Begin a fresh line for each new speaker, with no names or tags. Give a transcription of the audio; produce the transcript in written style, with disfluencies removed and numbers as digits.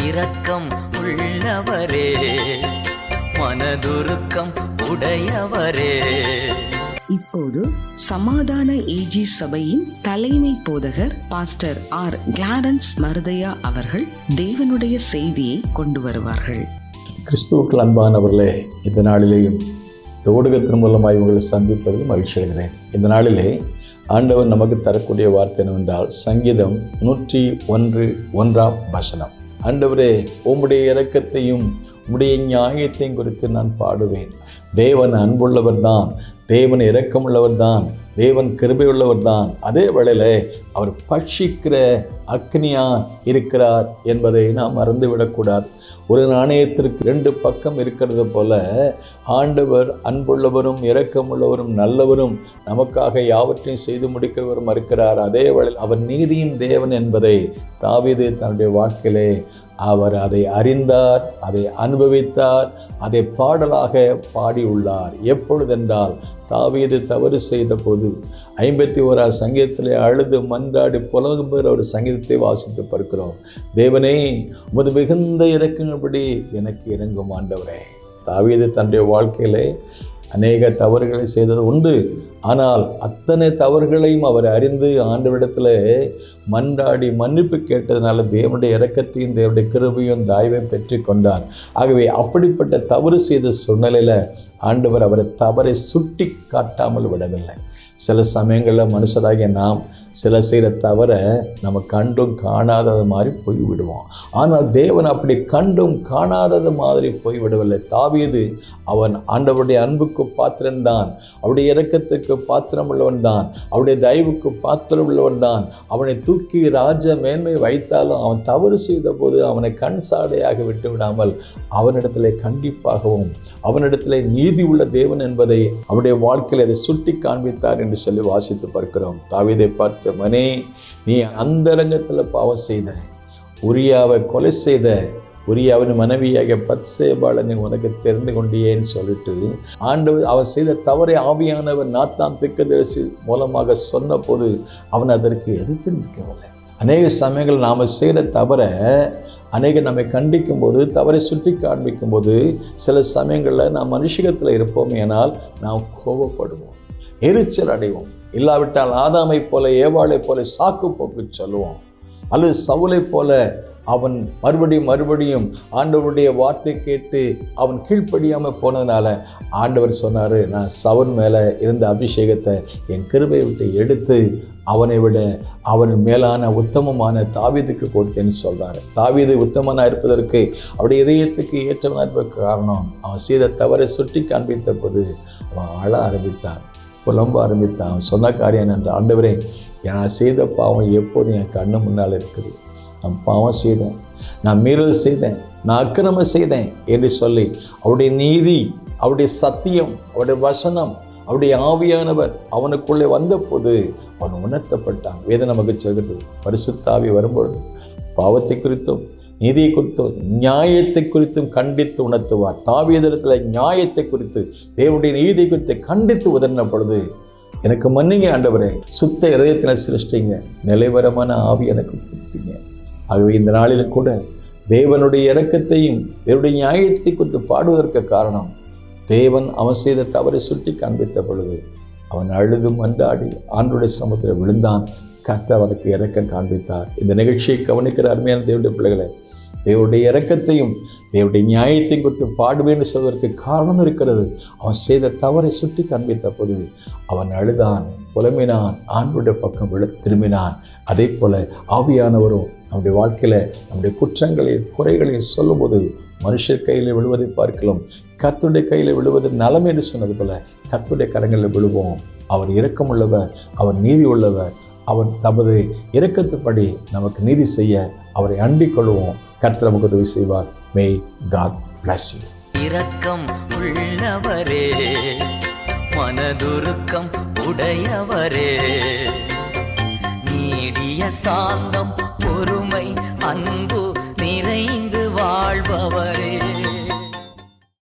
இரக்கம் உள்ளவரே, மனதுருக்கம் உடையவரே.
இப்போது சமாதான ஏஜி சபையின் தலைமை போதகர் பாஸ்டர் ஆர் கிளாரன்ஸ் மருதையா அவர்கள் தேவனுடைய செய்தியை கொண்டு வருவார்கள்.
கிறிஸ்துவுக்கு அன்பானவர்களே, இந்த நாளிலேயும் இந்த ஊடகத்தின் மூலமாக இவங்களை சந்திப்பதில் மகிழ்ச்சி அடைகிறேன். இந்த நாளிலே ஆண்டவர் நமக்கு தரக்கூடிய வார்த்தை என்னவென்றால் சங்கீதம் 101:1. ஆண்டவரே, உம்முடைய இரக்கத்தையும் உம்முடைய நியாயத்தையும் குறித்து நான் பாடுவேன். தேவன் அன்புள்ளவர் தான், தேவன் இரக்கமுள்ளவர் தான், தேவன் கிருபை உள்ளவர் தான். அதே வேளையில் அவர் பட்சிக்கிற அக்னியா இருக்கிறார் என்பதை நாம் மறந்துவிடக்கூடாது. ஒரு நாணயத்திற்கு 2 பக்கம் இருக்கிறது போல ஆண்டவர் அன்புள்ளவரும் இரக்கமுள்ளவரும் நல்லவரும் நமக்காக யாவற்றையும் செய்து முடிக்கிறவரும் இருக்கிறார். அதே வேளையில் அவர் நீதியின் தேவன் என்பதை தாவீது தன்னுடைய வாழ்க்கையிலே அவர் அதை அறிந்தார், அதை அனுபவித்தார், அதை பாடலாக பாடியுள்ளார். எப்பொழுதென்றால் தாவீது தவறு செய்த போது 51 சங்கீதத்திலே அழுது மன்றாடி புலம்புகிற ஒரு சங்கீதத்தை வாசித்து பார்க்கிறோம். தேவனே, உமது மிகுந்த இரக்கங்கள்படி எனக்கு இறங்கும் ஆண்டவரே. தாவீது தன்னுடைய வாழ்க்கையிலே அநேக தவறுகளை செய்தது உண்டு. ஆனால் அத்தனை தவறுகளையும் அவர் அறிந்து ஆண்டவரிடத்தில் மன்றாடி மன்னிப்பு கேட்டதுனால தேவனுடைய இரக்கத்தையும் தேவனுடைய கிருபையும் தயவையும் பெற்று கொண்டார். ஆகவே அப்படிப்பட்ட தவறு செய்த சூழ்நிலையில் ஆண்டவர் அவரை தவறை சுட்டி காட்டாமல் விடவில்லை. சில சமயங்களில் மனுஷராகிய நாம் சில செய்கிற தவிர நம்ம கண்டும் காணாதது மாதிரி போய்விடுவோம். ஆனால் தேவன் அப்படி கண்டும் காணாதது மாதிரி போய்விடவில்லை. தாவீது அவன் ஆண்டவருடைய அன்புக்கு பாத்திரன்தான், அவருடைய இரக்கத்துக்கு பாத்திரம் உள்ளவன் தான், அவருடைய தயவுக்கு பாத்திரம் உள்ளவன் தான். அவனை தூக்கி ராஜ மேன்மை வைத்தாலும் அவன் தவறு செய்த போது அவனை கண் சாடையாக விட்டு விடாமல் அவனிடத்திலே கண்டிப்பாகவும் அவனிடத்திலே நீதி உள்ள தேவன் என்பதை அவருடைய வாழ்க்கையில் அதை சுட்டி காண்பித்தார் என்று சொல்லி வாசித்து பார்க்கிறோம். தாவீதை பார்த்து, மனே, நீ அந்தரங்கத்தில் பாவம் செய்த, உரியாவை கொலை செய்த, உரியாவின் மனைவியாக பத்சேபாளனை உனக்கு தெரிந்து கொண்டியேன்னு சொல்லிட்டு ஆண்டவர் அவன் செய்த தவறை ஆவியானவர் நாத்தான் தீர்க்கதரிசி மூலமாக சொன்ன போது அவன் அதற்கு எதிர்த்து நிற்கவில்லை. அநேக சமயங்கள் நாம் செய்கிற தவறை நம்மை கண்டிக்கும் போது, தவறை சுட்டி காண்பிக்கும் போது சில சமயங்களில் நாம் மனுஷகத்தில் இருப்போம். ஏனால் நாம் கோபப்படுவோம், எரிச்சல் அடைவோம். இல்லாவிட்டால் ஆதாமை போல ஏவாளை போல சாக்கு போக்கு சொல்லுவோம். அல்லது சவுலை போல அவன் மறுபடியும் ஆண்டவருடைய வார்த்தை கேட்டு அவன் கீழ்ப்படியாமல் போனதுனால ஆண்டவர் சொன்னார், நான் சவுல் மேலே இருந்த அபிஷேகத்தை என் கிருபை விட்டு எடுத்து அவனை விட அவன் மேலான உத்தமமான தாவீதுக்கு கொடுத்தேன்னு சொல்கிறார். தாவீது உத்தமனாக இருப்பதற்கு அவருடைய இதயத்துக்கு ஏற்றவனாக இருப்பதற்கு காரணம் அவன் செய்த தவறை சுட்டி காண்பித்த போது அவன் அழ ஆரம்பித்தான், புலம்ப ஆரம்பித்தான். அவன் சொன்ன காரியம் என்ற ஆண்டவரே, நான் செய்த பாவம் எப்போதும் என் கண்ணு முன்னால் இருக்குது. நான் பாவம் செய்தேன், நான் மீறல் செய்தேன், நான் அக்கிரமம் செய்தேன் என்று சொல்லி அவருடைய நீதி, அவருடைய சத்தியம், அவருடைய வசனம், அவருடைய ஆவியானவர் அவனுக்குள்ளே வந்தபோது அவன் உணர்த்தப்பட்டான். வேதம் நமக்கு சொல்கிறது, பரிசுத்த ஆவி வரும்பொழுது பாவத்தை குறித்தும் நீதியை குறித்தும் நியாயத்தை குறித்தும் கண்டித்து உணர்த்துவார். தாவீதிடத்தில் நியாயத்தை குறித்து தேவனுடைய நீதியை குறித்து கண்டித்து உதறின பொழுது, எனக்கு மன்னிங்க ஆண்டவரே, சுத்த இதயத்தில் சிருஷ்டிங்க, நிலைவரமான ஆவி எனக்கு கொடுப்பீங்க. ஆகவே இந்த நாளிலும் கூட தேவனுடைய இரக்கத்தையும் தேவனுடைய நியாயத்தை குறித்து பாடுவதற்கு காரணம் தேவன் அவன் செய்த தவறை சுட்டி காண்பித்த பொழுது அவன் அழுது மன்றாடி ஆண்டவருடைய சமூகத்தில் விழுந்தான். கர்த்தர் அவனுக்கு இரக்கம் காண்பித்தார். இந்த நிகழ்ச்சியை கவனிக்கிற அருமையான தேவனுடைய பிள்ளைகளை, தேவனுடைய இரக்கத்தையும் தேவனுடைய நியாயத்தையும் குறித்து பாடுவேன்னு சொல்வதற்கு காரணம் இருக்கிறது. அவன் செய்த தவறை சுட்டி காண்பித்த போது அவன் அழுதான், புலம்பினான், ஆண்டவருடைய பக்கம் திரும்பினான். அதே போல ஆவியானவரும் நம்முடைய வாழ்க்கையில் நம்முடைய குற்றங்களையும் குறைகளையும் சொல்லும்போது மனுஷர் கையில் விழுவதை பார்க்கலாம், கர்த்தருடைய கையில் விழுவது நலம் என்று சொன்னது போல கர்த்தருடைய கரங்களில் விழுவோம். அவர் இரக்கமுள்ளவர், அவர் நீதி உள்ளவர். அவர் தமது இரக்கத்தின்படி நமக்கு நீதி செய்ய அவரை அண்டிக் கொள்வோம். கர்த்தர் நமக்கு உதவி செய்வார். May God bless you.
இரக்கம் உள்ளவரே, மனதுருக்கம் உடையவரே, நீடிய சாந்தம், பொறுமை, அன்பு